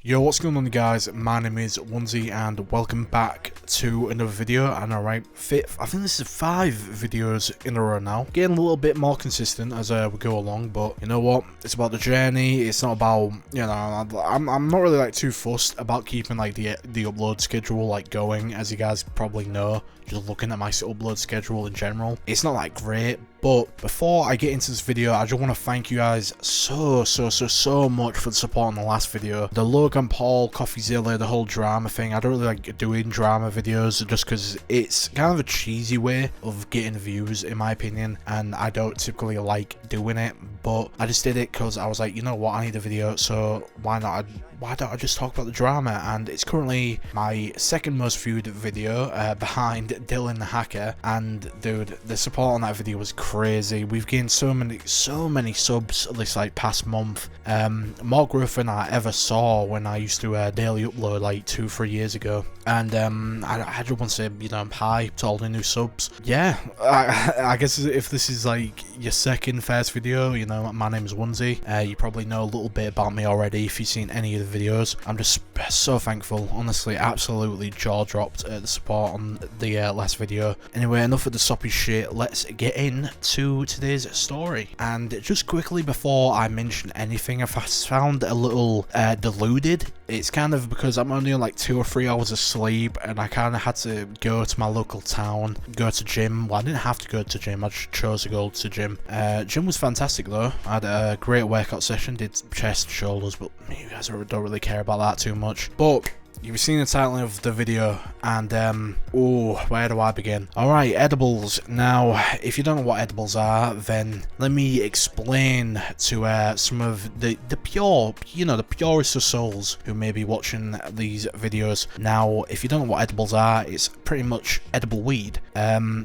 Yo, what's going on guys? My name is Wunzee and welcome back to another video. And alright, I think this is 5 videos in a row now. Getting a little bit more consistent as we go along, but you know what? It's about the journey. It's not about, you know, I'm not really like too fussed about keeping like the upload schedule like going, as you guys probably know. Just looking at my upload schedule in general, it's not that great. But before I get into this video, I just want to thank you guys so much for the support on the last video. The Logan Paul, CoffeeZilla, the whole drama thing. I don't really like doing drama videos just because it's kind of a cheesy way of getting views in my opinion, and I don't typically like doing it, but I just did it because I was like, you know what, I need a video, so why don't I just talk about the drama? And it's currently my second most viewed video behind Dylan the Hacker, and dude, the support on that video was crazy. We've gained so many subs this like past month, more growth than I ever saw when I used to daily upload like 2-3 years ago. And I just want to say, you know, hi to all the new subs. Yeah, I guess if this is like your second first video, you know, my name is Wunzee. You probably know a little bit about me already if you've seen any of the videos. I'm just so thankful, honestly, absolutely jaw dropped at the support on the last video. Anyway, enough of the soppy shit, let's get into today's story. And just quickly before I mention anything, if I sound a little deluded, it's kind of because I'm only on like 2 or 3 hours of sleep, and I kind of had to go to my local town, go to gym. Well, I didn't have to go to gym, I just chose to go to gym. Gym was fantastic though. I had a great workout session, did chest, shoulders, but you guys don't really care about that too much. But you've seen the title of the video, and oh, where do I begin? Alright, edibles. Now, if you don't know what edibles are, then let me explain to some of the pure, you know, the purest of souls who may be watching these videos. Now, if you don't know what edibles are, it's pretty much edible weed.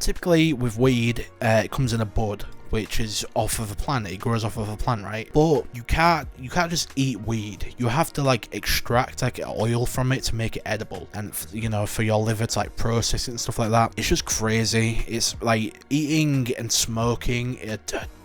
Typically with weed, it comes in a bud, which is off of a plant. It grows off of a plant, right? But you can't just eat weed. You have to like extract like oil from it to make it edible, and you know, for your liver to like process it and stuff like that. It's just crazy. It's like eating and smoking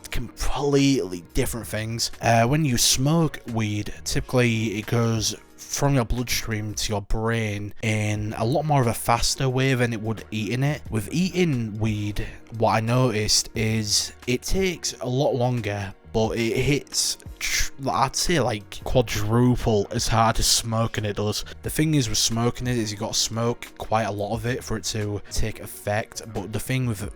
completely different things. When you smoke weed, typically it goes from your bloodstream to your brain in a lot more of a faster way than it would eating it. With eating weed, what I noticed is it takes a lot longer, but it hits, I'd say, like quadruple as hard as smoking it does. The thing is with smoking it is you got to smoke quite a lot of it for it to take effect, but the thing with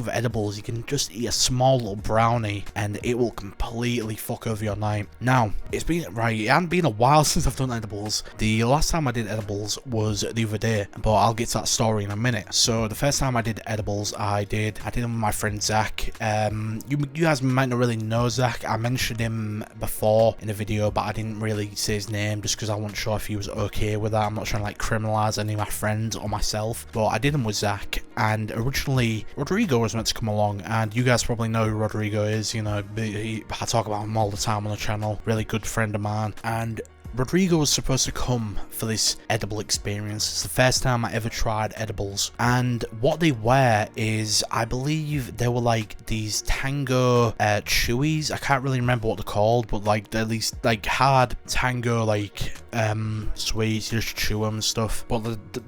edibles, you can just eat a small little brownie and it will completely fuck over your night. Now, it hasn't been a while since I've done edibles. The last time I did edibles was the other day, but I'll get to that story in a minute. So the first time I did edibles, I did them with my friend Zach. You guys might not really know Zach. I mentioned him before in a video, but I didn't really say his name just because I wasn't sure if he was okay with that. I'm not trying to like criminalize any of my friends or myself, but I did them with Zach. And originally Rodrigo was meant to come along, and you guys probably know who Rodrigo is. You know, I talk about him all the time on the channel. Really good friend of mine. And Rodrigo was supposed to come for this edible experience. It's the first time I ever tried edibles, and what they were is, I believe they were like these tango chewies. I can't really remember what they're called, but like they're these like hard tango like sweets. You just chew them and stuff, but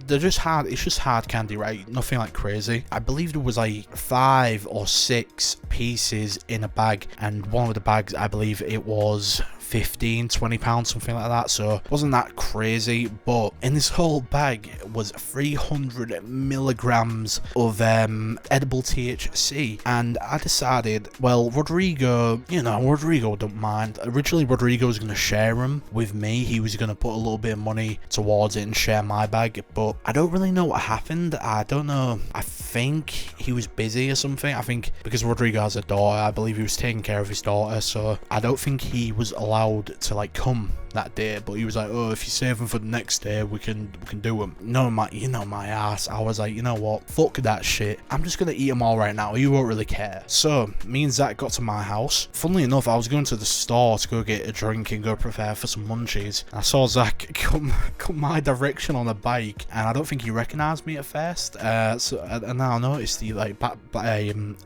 they're just hard. It's just hard candy, right? Nothing like crazy. I believe there was like 5 or 6 pieces in a bag, and one of the bags, I believe it was 15-20 pounds, something like that, so it wasn't that crazy. But in this whole bag was 300 milligrams of edible THC, and I decided, well, Rodrigo, you know, Rodrigo don't mind. Originally Rodrigo was going to share them with me. He was going to put a little bit of money towards it and share my bag, but I don't really know what happened. I don't know, I think he was busy or something. I think because Rodrigo has a daughter, I believe he was taking care of his daughter, so I don't think he was allowed to like come that day, but he was like, oh, if you save them for the next day, we can do them. No, my ass, I was like, you know what, fuck that shit, I'm just gonna eat them all right now, you won't really care. So me and Zach got to my house. Funnily enough, I was going to the store to go get a drink and go prepare for some munchies. I saw Zach come my direction on a bike, and I don't think he recognized me at first. And I noticed he like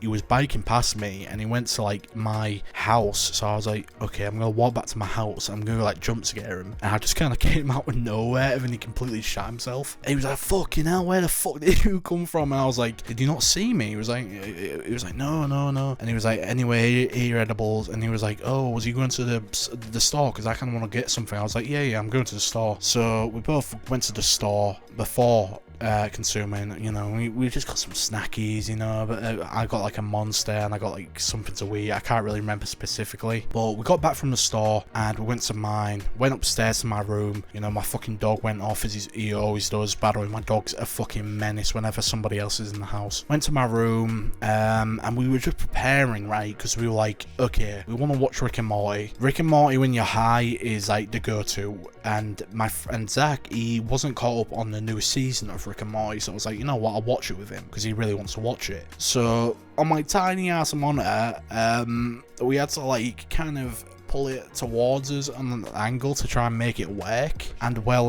he was biking past me, and he went to like my house. So I was like, okay, I'm gonna walk back to my house. I'm gonna like jump jump scare him, and I just kind of came out of nowhere, and then he completely shot himself. And he was like, fucking hell, where the fuck did you come from? And I was like, did you not see me? He was like, no. And he was like, anyway, here your edibles. And he was like, oh, was you going to the store? Because I kind of want to get something. I was like, yeah, I'm going to the store. So we both went to the store before consuming, you know. We just got some snackies, you know, but I got like a Monster and I got like something to eat. I can't really remember specifically, but we got back from the store and we went to mine, went upstairs to my room. You know, my fucking dog went off as he always does. By the way, my dog's a fucking menace whenever somebody else is in the house. Went to my room, and we were just preparing, right, because we were like, okay, we want to watch Rick and Morty. Rick and Morty when you're high is like the go-to, and my friend Zach, he wasn't caught up on the newest season of Rick and Morty, so I was like, you know what, I'll watch it with him because he really wants to watch it. So on my tiny ass monitor, we had to like kind of pull it towards us on an angle to try and make it work. And well,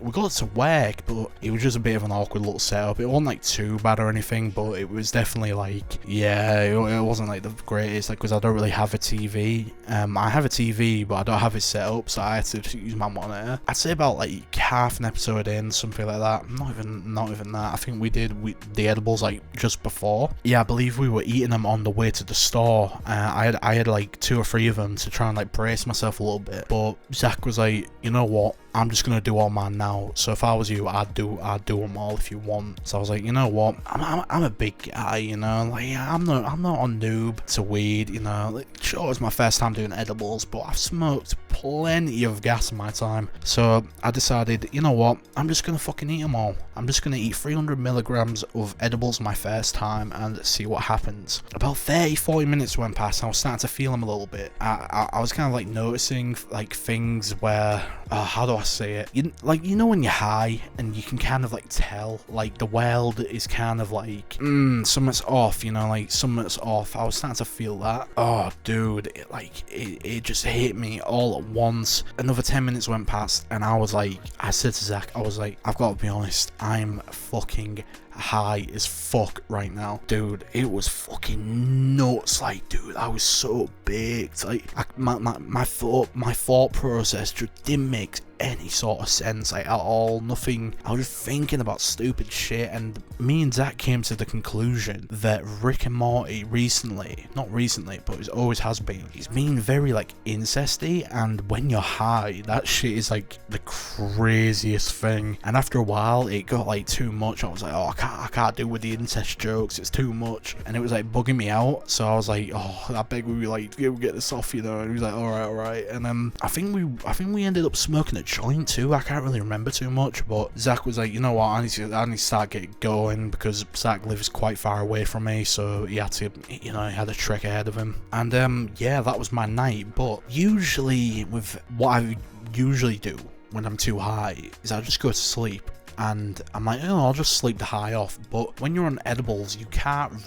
we got it to work, but it was just a bit of an awkward little setup. It wasn't like too bad or anything, but it was definitely like, yeah, it wasn't like the greatest, like, because I don't really have a TV. I have a TV, but I don't have it set up, so I had to use my monitor. I'd say about like half an episode in, something like that. Not even that. I think we did the edibles like just before. Yeah, I believe we were eating them on the way to the store. I had like 2 or 3 of them to try and like brace myself a little bit, but Zach was like, you know what, I'm just gonna do all mine now. So if I was you, I'd do them all if you want. So I was like, you know what, I'm a big guy, you know, like I'm not a noob to weed, you know. Like, sure, it's my first time doing edibles, but I've smoked plenty of gas in my time. So I decided, you know what, I'm just gonna fucking eat them all. I'm just gonna eat 300 milligrams of edibles my first time and see what happens. About 30-40 minutes went past and I was starting to feel them a little bit. I was kind of like noticing like things where, how do I say it? You know when you're high and you can kind of like tell like the world is kind of like, something's off, you know, like something's off. I was starting to feel that. Oh dude, it just hit me all at once. Another 10 minutes went past and I said to Zach, I was like, I've got to be honest, I'm fucking high as fuck right now, dude. It was fucking nuts. Like, dude, I was so baked. Like, my thought process just didn't make any sort of sense, like, at all. Nothing. I was just thinking about stupid shit, and me and Zach came to the conclusion that Rick and Morty not recently, but it always has been, it's been very like incesty, and when you're high, that shit is like the craziest thing. And after a while, it got like too much. I was like, oh, I can't do with the incest jokes, it's too much, and it was like bugging me out. So I was like, oh, I beg we like get this off, you know. And he was like, all right. And I think we ended up smoking a joint too. I can't really remember too much, but Zach was like, you know what, I need to start getting going, because Zach lives quite far away from me, so he had to, you know, he had a trek ahead of him. And yeah, that was my night. But usually, with what I usually do when I'm too high, is I just go to sleep. And I'm like, oh, I'll just sleep the high off. But when you're on edibles, you can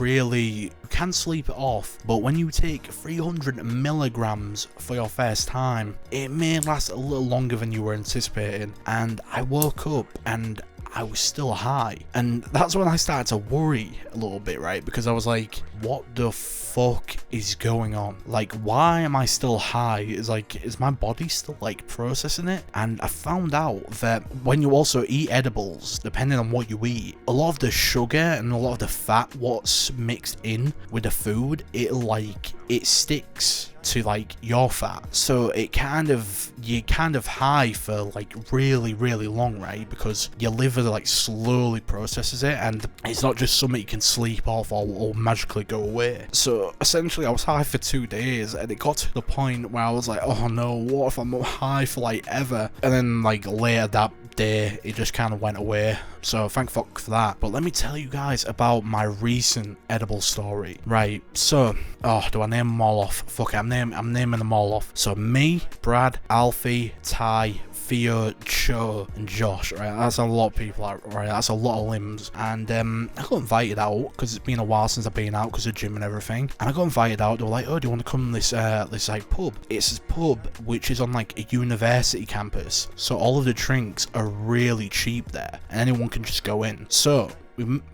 sleep it off. But when you take 300 milligrams for your first time, it may last a little longer than you were anticipating. And I woke up and I was still high, and that's when I started to worry a little bit, right? Because I was like, what the fuck is going on? Like, why am I still high? Is my body still like processing it? And I found out that when you also eat edibles, depending on what you eat, a lot of the sugar and a lot of the fat what's mixed in with the food, it sticks to like your fat, so you're kind of high for like really long, right? Because your liver like slowly processes it, and it's not just something you can sleep off or magically go away. So essentially I was high for 2 days, and it got to the point where I was like, oh no, what if I'm high for like ever? And then like later that day it just kind of went away, so thank fuck for that. But let me tell you guys about my recent edible story, right? So, oh, do I name them all off? Fuck it, I'm naming them all off. So me, Brad, Alfie, Ty, Theo, Joe, and Josh, right? That's a lot of people, right? That's a lot of limbs. And I got invited out because it's been a while since I've been out because of gym and everything. And I got invited out. They were like, oh, do you want to come to this like pub? It's this pub which is on like a university campus, so all of the drinks are really cheap there, and anyone can just go in. So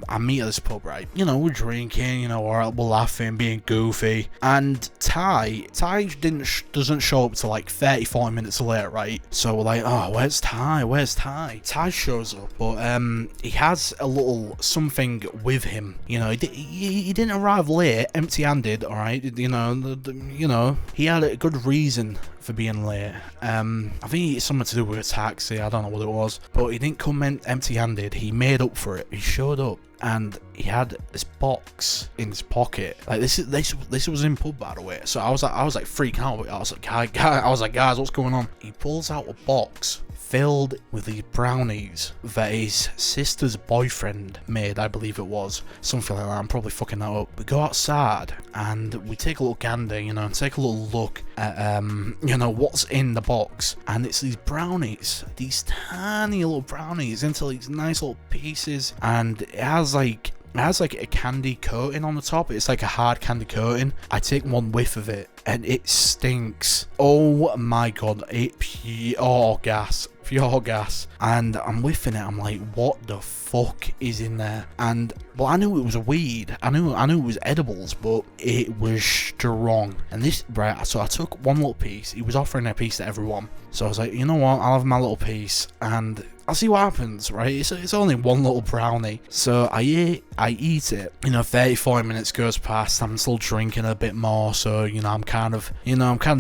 I meet at this pub, right? You know, we're drinking, you know, we're laughing, being goofy, and Ty doesn't show up till like 30-40 minutes later, right? So we're like, oh, where's Ty? Ty shows up, but he has a little something with him. You know, he didn't arrive late, empty-handed. All right, you know, he had a good reason for being late. I think it's something to do with a taxi. I don't know what it was, but he didn't come in empty-handed. He made up for it. He showed up and he had this box in his pocket. Like this was in pub, by the way. So I was like freaking out. I was like, guys, what's going on? He pulls out a box filled with these brownies that his sister's boyfriend made, I believe it was. Something like that, I'm probably fucking that up. We go outside and we take a little gander, you know, and take a little look at, you know, what's in the box. And it's these brownies, these tiny little brownies into these nice little pieces. And it has like a candy coating on the top. It's like a hard candy coating. I take one whiff of it and it stinks. Oh my god, pure gas. And I'm whiffing it. I'm like, what the fuck is in there? And well, I knew it was a weed. I knew it was edibles, but it was strong. And this, right, so I took one little piece. He was offering a piece to everyone. So I was like, you know what, I'll have my little piece and I'll see what happens, right? It's only one little brownie. So I eat it. You know, 30-40 minutes goes past. I'm still drinking a bit more. So, you know, I'm kind of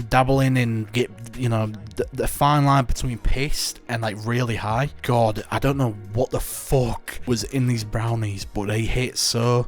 dabbling in the fine line between pissed and like really high. God, I don't know what the fuck was in these brownies, but they hit so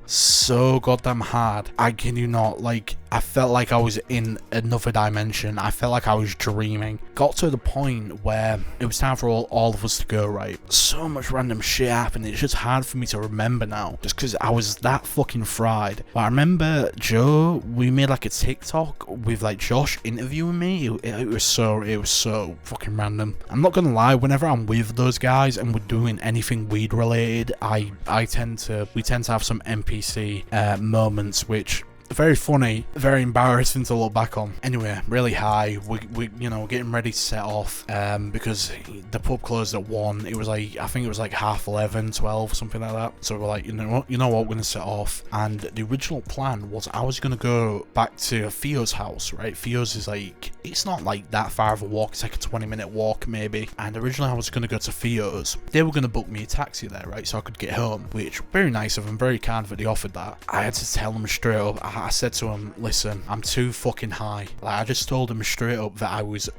goddamn hard. I kid you not, like, I felt like I was in another dimension. I felt like I was dreaming. Got to the point where it was time for all of us to go, right? So much random shit happened. It's just hard for me to remember now, just because I was that fucking fried. But I remember Joe, we made like a TikTok with like Josh interviewing me. It was so fucking random. I'm not gonna lie, whenever I'm with those guys and we're doing anything weed related, we tend to have some NPC moments, which very funny, very embarrassing to look back on. Anyway, really high. We you know, getting ready to set off because the pub closed at 1. It was like, I think it was like 11:30, 12, something like that. So we're like, you know what, we're gonna set off. And the original plan was I was gonna go back to Theo's house, right? Theo's is like, it's not like that far of a walk. It's like a 20-minute walk maybe. And originally I was gonna go to Theo's. They were gonna book me a taxi there, right, so I could get home, which very nice of them, very kind that they offered that. I had to tell them straight up. I said to him, listen, I'm too fucking high. Like, I just told him straight up that I was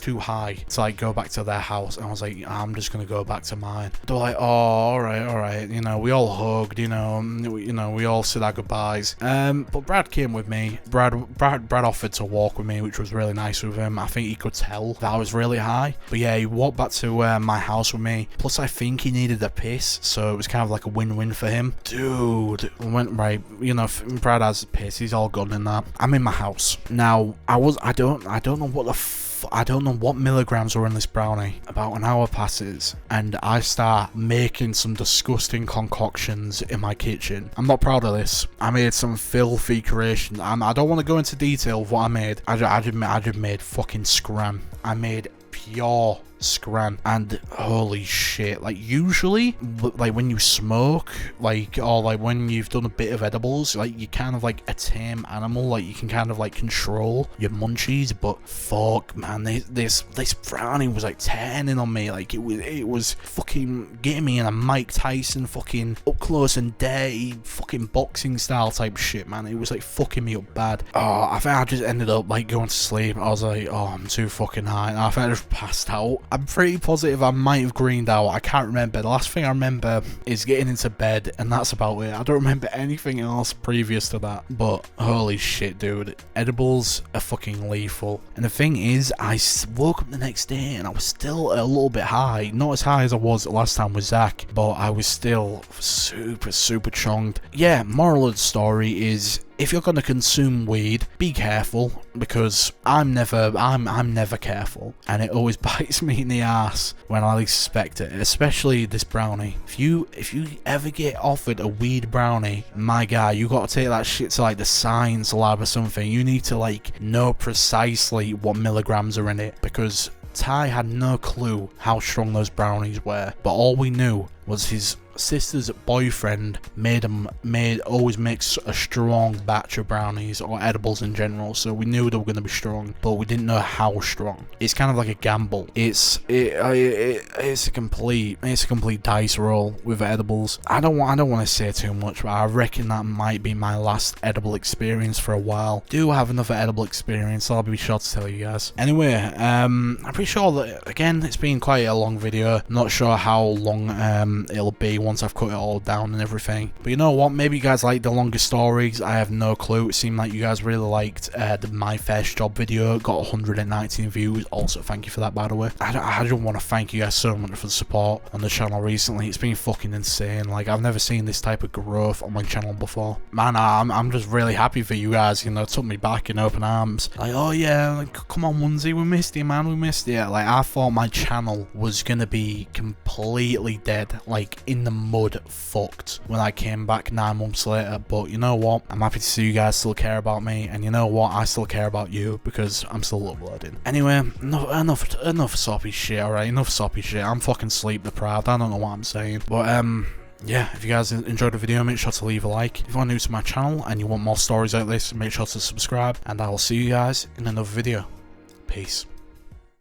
too high to like go back to their house, and I was like, I'm just gonna go back to mine. They're like, oh, all right, you know, we all hugged, you know, we all said our goodbyes. But Brad came with me. Brad offered to walk with me, which was really nice with him. I think he could tell that I was really high. But yeah, he walked back to my house with me. Plus, I think he needed a piss, so it was kind of like a win-win for him. Dude, went right. You know, Brad has a piss. He's all good in that. I'm in my house now. I don't know what milligrams were in this brownie. About an hour passes and I start making some disgusting concoctions in my kitchen. I'm not proud of this. I made some filthy creation. I don't want to go into detail of what I made. I just made fucking scran. I made pure scran, and holy shit, like usually like when you smoke, like, or like when you've done a bit of edibles, like you kind of like a tame animal, like you can kind of like control your munchies, but fuck man, this brownie was like turning on me. Like it was fucking getting me in a Mike Tyson fucking up close and dirty fucking boxing style type shit, man. It was like fucking me up bad. Oh, I think I just ended up like going to sleep. I was like, oh, I'm too fucking high, and I think I just passed out. I'm pretty positive I might have greened out. I can't remember. The last thing I remember is getting into bed, and that's about it. I don't remember anything else previous to that. But holy shit, dude. Edibles are fucking lethal. And the thing is, I woke up the next day and I was still a little bit high. Not as high as I was last time with Zach, but I was still super chonged. Yeah, moral of the story is, if you're gonna consume weed, be careful, because I'm never careful, and it always bites me in the ass when I least suspect it, especially this brownie. If you ever get offered a weed brownie, my guy, you gotta take that shit to like the science lab or something. You need to like know precisely what milligrams are in it, because Ty had no clue how strong those brownies were, but all we knew was his sister's boyfriend always makes a strong batch of brownies or edibles in general, so we knew they were going to be strong, but we didn't know how strong. It's kind of like a gamble. It's a complete dice roll with edibles. I don't want to say too much, but I reckon that might be my last edible experience for a while. Do have another edible experience, I'll be sure to tell you guys. Anyway, I'm pretty sure that, again, it's been quite a long video. I'm not sure how long it'll be once I've cut it all down and everything, but you know what, maybe you guys like the longer stories. I have no clue. It seemed like you guys really liked the My First Job video. Got 119 views, also thank you for that, by the way. I just want to thank you guys so much for the support on the channel recently. It's been fucking insane. Like, I've never seen this type of growth on my channel before, man. I'm just really happy for you guys, you know. It took me back in open arms, like, oh yeah, like, come on Wunzee, we missed you, man, we missed you. Like, I thought my channel was gonna be completely dead, like in the mud, fucked, when I came back 9 months later. But you know what, I'm happy to see you guys still care about me, and you know what, I still care about you because I'm still uploading. Anyway, enough soppy shit, alright, enough soppy shit. I'm fucking sleep deprived, I don't know what I'm saying, but yeah, if you guys enjoyed the video, make sure to leave a like. If you are new to my channel and you want more stories like this, make sure to subscribe, and I will see you guys in another video. Peace.